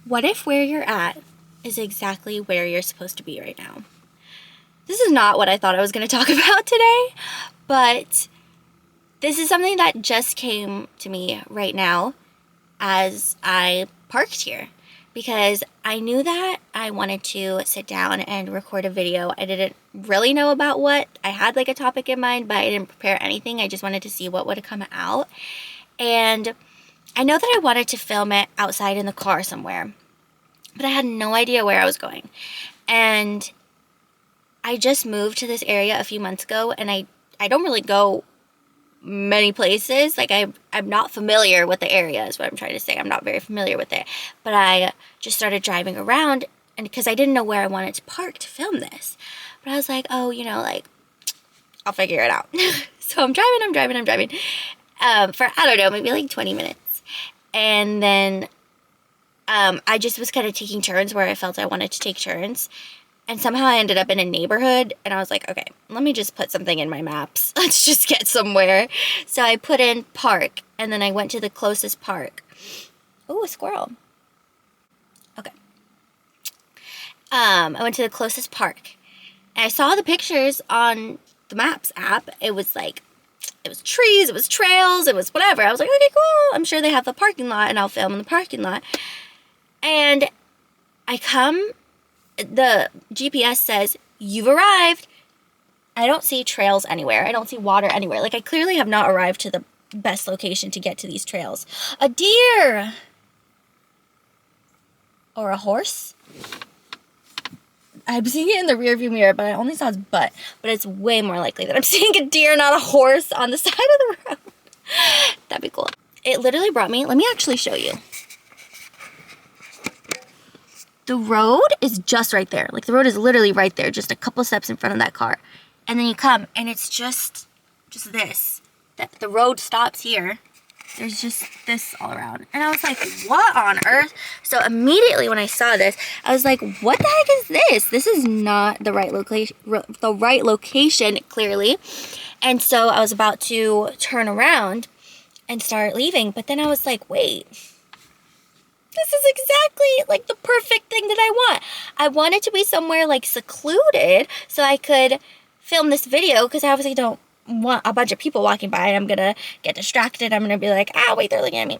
What if where you're at is exactly where you're supposed to be right now? This is not what I thought I was going to talk about today, but this is something that just came to me right now as I parked here, because I knew that I wanted to sit down and record a video. I didn't really know about what. I had like a topic in mind, but I didn't prepare anything. I just wanted to see what would come out. And I know that I wanted to film it outside in the car somewhere, but I had no idea where I was going. And I just moved to this area a few months ago, and I don't really go many places. Like I'm not familiar with the area is what I'm trying to say. I'm not very familiar with it. But I just started driving around, and because I didn't know where I wanted to park to film this. But I was like, oh, you know, like, I'll figure it out. So I'm driving. For, I don't know, maybe like 20 minutes. And then I just was kind of taking turns where I felt I wanted to take turns. And somehow I ended up in a neighborhood, and I was like, okay, let me just put something in my maps. Let's just get somewhere. So I put in park, and then I went to the closest park. Oh, a squirrel. Okay. I went to the closest park, and I saw the pictures on the Maps app. It was like, it was trees, it was trails, it was whatever. I was like, okay, cool. I'm sure they have the parking lot, and I'll film in the parking lot. And the GPS says, you've arrived. I don't see trails anywhere. I don't see water anywhere. Like, I clearly have not arrived to the best location to get to these trails. A deer! Or a horse? I'm seeing it in the rearview mirror, but I only saw its butt. But it's way more likely that I'm seeing a deer, not a horse, on the side of the road. That'd be cool. It literally brought me, let me actually show you. The road is just right there. Like, the road is literally right there, just a couple steps in front of that car. And then you come, and it's just this. The road stops here. There's just this all around. And I was like, what on earth? So immediately when I saw this, I was like, what the heck is this? This is not the right location, clearly. And so I was about to turn around and start leaving. But then I was like, wait. This is exactly like the perfect thing that I want. I want it to be somewhere like secluded so I could film this video, because I obviously don't want a bunch of people walking by. I'm gonna get distracted. I'm gonna be like, ah, wait, they're looking at me.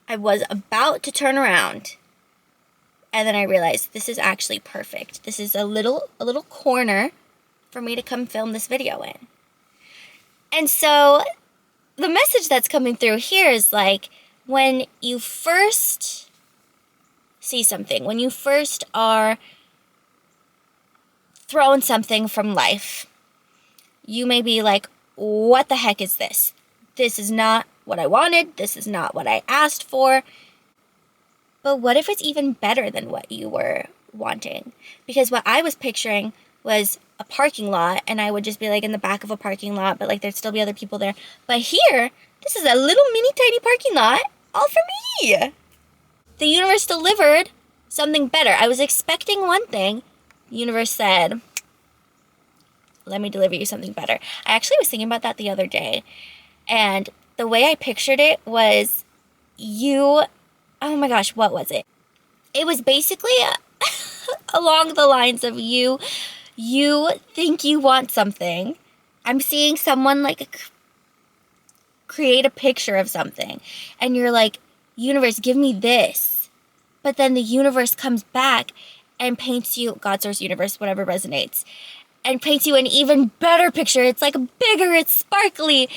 I was about to turn around, and then I realized this is actually perfect. This is a little corner for me to come film this video in. And so the message that's coming through here is like, when you first see something, when you first are thrown something from life, you may be like, what the heck is this? This is not what I wanted. This is not what I asked for. But what if it's even better than what you were wanting? Because what I was picturing was a parking lot, and I would just be like in the back of a parking lot, but like there'd still be other people there. But here, this is a little mini tiny parking lot all for me. The universe delivered something better. I was expecting one thing. The universe said, let me deliver you something better. I actually was thinking about that the other day. And the way I pictured it was you, oh my gosh, what was it? It was basically along the lines of you think you want something. I'm seeing someone like create a picture of something. And you're like, universe, give me this. But then the universe comes back and paints you, God, source, universe, whatever resonates, and paints you an even better picture. It's like bigger, it's sparkly.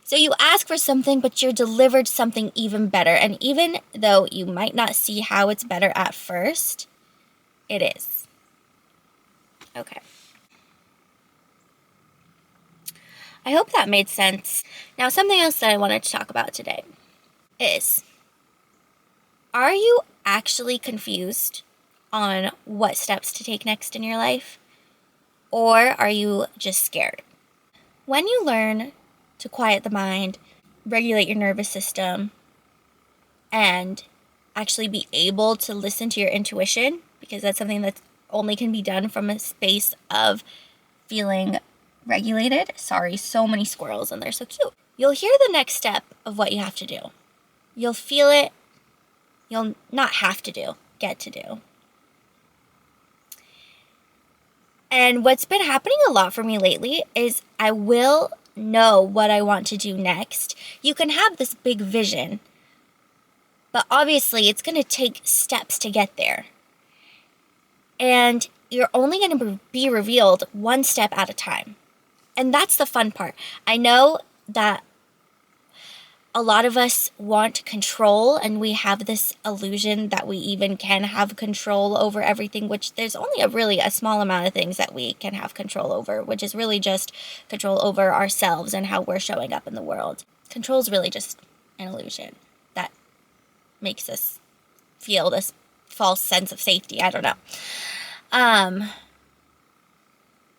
So you ask for something, but you're delivered something even better. And even though you might not see how it's better at first, it is. Okay. I hope that made sense. Now, something else that I wanted to talk about today is, are you actually confused on what steps to take next in your life? Or are you just scared? When you learn to quiet the mind, regulate your nervous system, and actually be able to listen to your intuition, because that's something that only can be done from a space of feeling regulated. Sorry, so many squirrels and they're so cute. You'll hear the next step of what you have to do. You'll feel it. You'll not have to do. get to do. And what's been happening a lot for me lately is I will know what I want to do next. You can have this big vision, but obviously it's going to take steps to get there. And you're only going to be revealed one step at a time. And that's the fun part. I know that a lot of us want control, and we have this illusion that we even can have control over everything, which there's only a small amount of things that we can have control over, which is really just control over ourselves and how we're showing up in the world. Control is really just an illusion that makes us feel this false sense of safety. I don't know.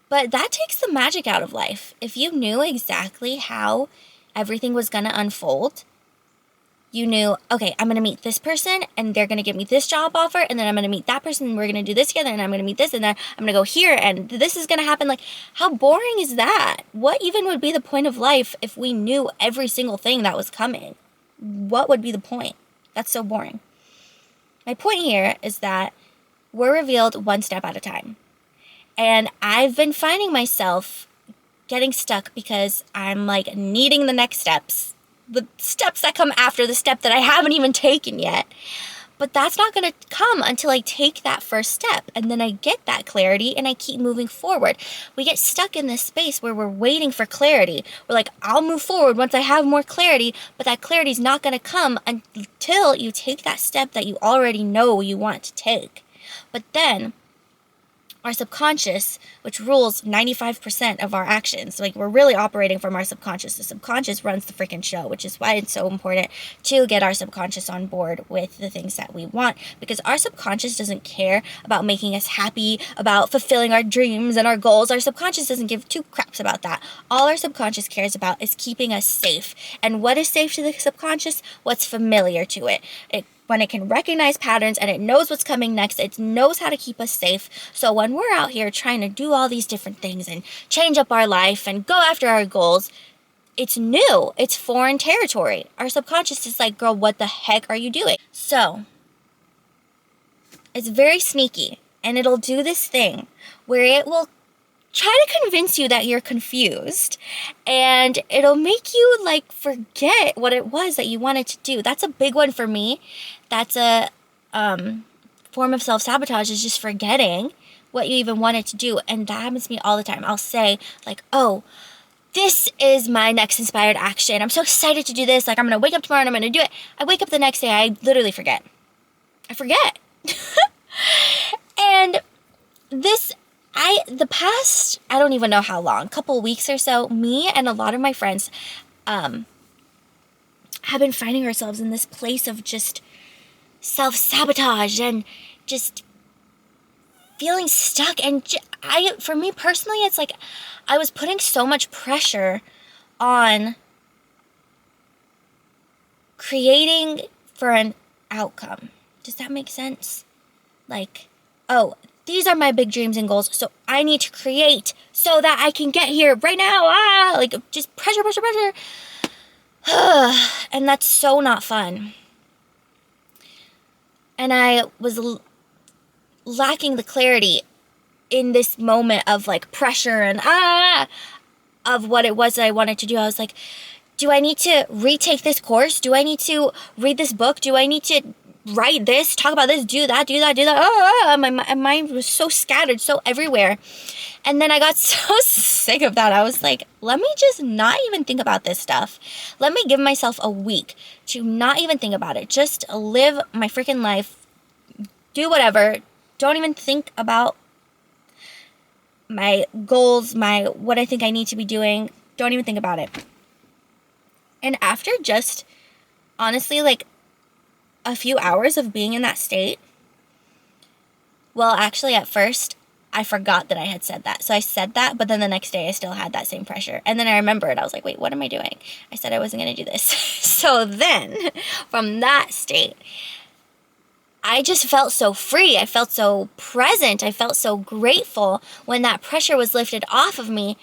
But that takes the magic out of life. If you knew exactly how everything was going to unfold, you knew, okay, I'm going to meet this person and they're going to give me this job offer, and then I'm going to meet that person and we're going to do this together, and I'm going to meet this, and then I'm going to go here and this is going to happen. Like, how boring is that? What even would be the point of life if we knew every single thing that was coming? What would be the point? That's so boring. My point here is that we're revealed one step at a time. And I've been finding myself getting stuck because I'm like needing the next steps. The steps that come after the step that I haven't even taken yet. But that's not going to come until I take that first step. And then I get that clarity and I keep moving forward. We get stuck in this space where we're waiting for clarity. We're like, I'll move forward once I have more clarity. But that clarity is not going to come until you take that step that you already know you want to take. But then our subconscious, which rules 95% of our actions, like, we're really operating from our subconscious. The subconscious runs the freaking show, which is why it's so important to get our subconscious on board with the things that we want, because our subconscious doesn't care about making us happy, about fulfilling our dreams and our goals. Our subconscious doesn't give two craps about that. All our subconscious cares about is keeping us safe. And what is safe to the subconscious? What's familiar to it. When it can recognize patterns and it knows what's coming next, it knows how to keep us safe. So when we're out here trying to do all these different things and change up our life and go after our goals, it's new. It's foreign territory. Our subconscious is like, girl, what the heck are you doing? So it's very sneaky, and it'll do this thing where it will try to convince you that you're confused, and it'll make you like forget what it was that you wanted to do. That's a big one for me. That's a form of self-sabotage, is just forgetting what you even wanted to do. And that happens to me all the time. I'll say like, oh, this is my next inspired action. I'm so excited to do this. Like, I'm going to wake up tomorrow and I'm going to do it. I wake up the next day. I literally forget. I forget. And the past, I don't even know how long, couple weeks or so, me and a lot of my friends have been finding ourselves in this place of just self-sabotage and just feeling stuck. And for me personally, it's like I was putting so much pressure on creating for an outcome. Does that make sense? Like, oh, these are my big dreams and goals, so I need to create so that I can get here right now. Like, just pressure. And that's so not fun. And I was lacking the clarity in this moment of like pressure and of what it was that I wanted to do. I was like, do I need to retake this course? Do I need to read this book? Do I need to write this, talk about this, do that? My mind was so scattered, so everywhere. And then I got so sick of that. I was like, let me just not even think about this stuff. Let me give myself a week to not even think about it. Just live my freaking life. Do whatever. Don't even think about my goals, what I think I need to be doing. Don't even think about it. And after just, honestly, like, a few hours of being in that state, well, actually, at first, I forgot that I had said that. So I said that, but then the next day I still had that same pressure. And then I remembered. I was like, wait, what am I doing? I said I wasn't going to do this. So then, from that state, I just felt so free. I felt so present. I felt so grateful when that pressure was lifted off of me.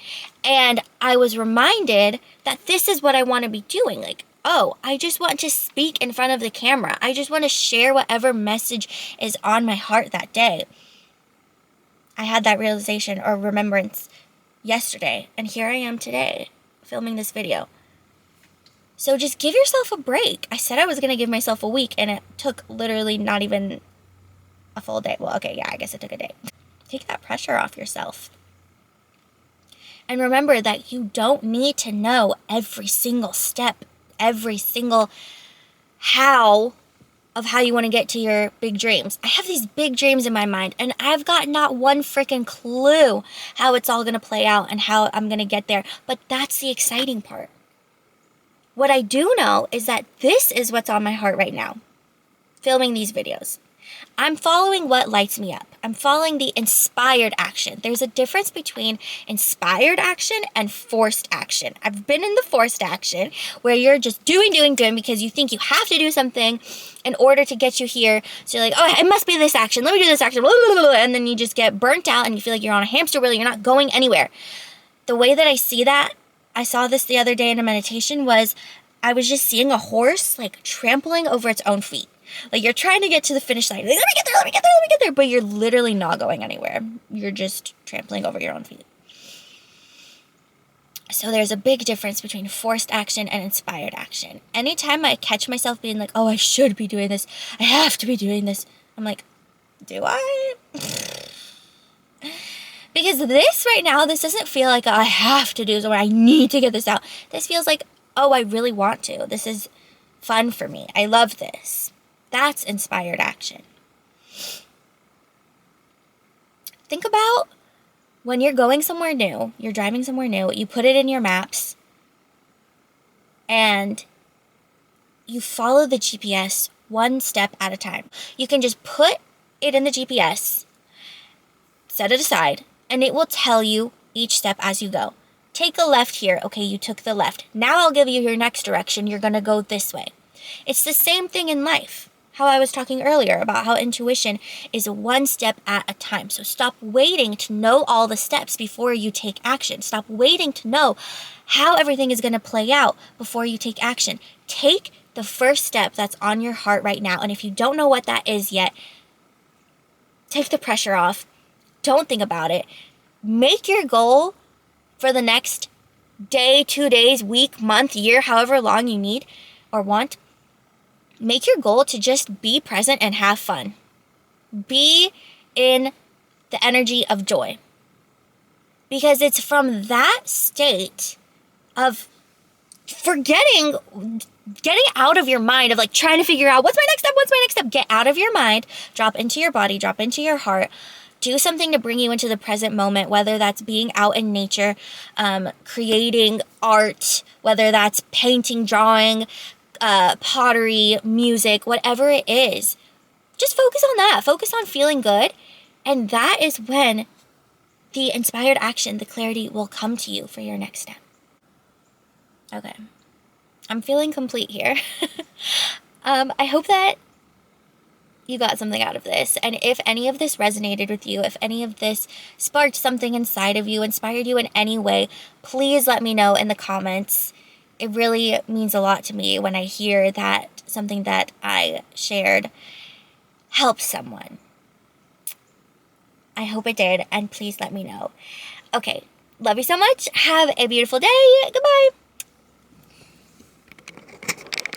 And I was reminded that this is what I want to be doing. Like, oh, I just want to speak in front of the camera. I just want to share whatever message is on my heart that day. I had that realization or remembrance yesterday, and here I am today filming this video. So just give yourself a break. I said I was going to give myself a week, and it took literally not even a full day. Well, okay, yeah, I guess it took a day. Take that pressure off yourself. And remember that you don't need to know every single step, every single how of how you want to get to your big dreams. I have these big dreams in my mind, and I've got not one freaking clue how it's all going to play out and how I'm going to get there. But that's the exciting part. What I do know is that this is what's on my heart right now, filming these videos. I'm following what lights me up. I'm following the inspired action. There's a difference between inspired action and forced action. I've been in the forced action where you're just doing because you think you have to do something in order to get you here. So you're like, oh, it must be this action. Let me do this action. And then you just get burnt out and you feel like you're on a hamster wheel. You're not going anywhere. The way that I see that, I saw this the other day in a meditation, was I was just seeing a horse like trampling over its own feet. Like you're trying to get to the finish line. Like, let me get there. But you're literally not going anywhere. You're just trampling over your own feet. So there's a big difference between forced action and inspired action. Anytime I catch myself being like, oh, I should be doing this. I have to be doing this. I'm like, do I? Because this right now, this doesn't feel like I have to do this or I need to get this out. This feels like, oh, I really want to. This is fun for me. I love this. That's inspired action. Think about when you're going somewhere new, you're driving somewhere new, you put it in your maps, and you follow the GPS one step at a time. You can just put it in the GPS, set it aside, and it will tell you each step as you go. Take a left here. Okay, you took the left. Now I'll give you your next direction. You're going to go this way. It's the same thing in life. How I was talking earlier about how intuition is one step at a time. So stop waiting to know all the steps before you take action. Stop waiting to know how everything is going to play out before you take action. Take the first step that's on your heart right now. And if you don't know what that is yet, take the pressure off. Don't think about it. Make your goal for the next day, 2 days, week, month, year, however long you need or want. Make your goal to just be present and have fun. Be in the energy of joy. Because it's from that state of getting out of your mind of like trying to figure out what's my next step. Get out of your mind, drop into your body, drop into your heart. Do something to bring you into the present moment, whether that's being out in nature, creating art, whether that's painting, drawing, pottery, music, whatever it is. Just focus on that. Focus on feeling good. And that is when the inspired action, the clarity will come to you for your next step. Okay. I'm feeling complete here. I hope that you got something out of this. And if any of this resonated with you, if any of this sparked something inside of you, inspired you in any way, please let me know in the comments. It really means a lot to me when I hear that something that I shared helps someone. I hope it did, and please let me know. Okay, love you so much. Have a beautiful day. Goodbye.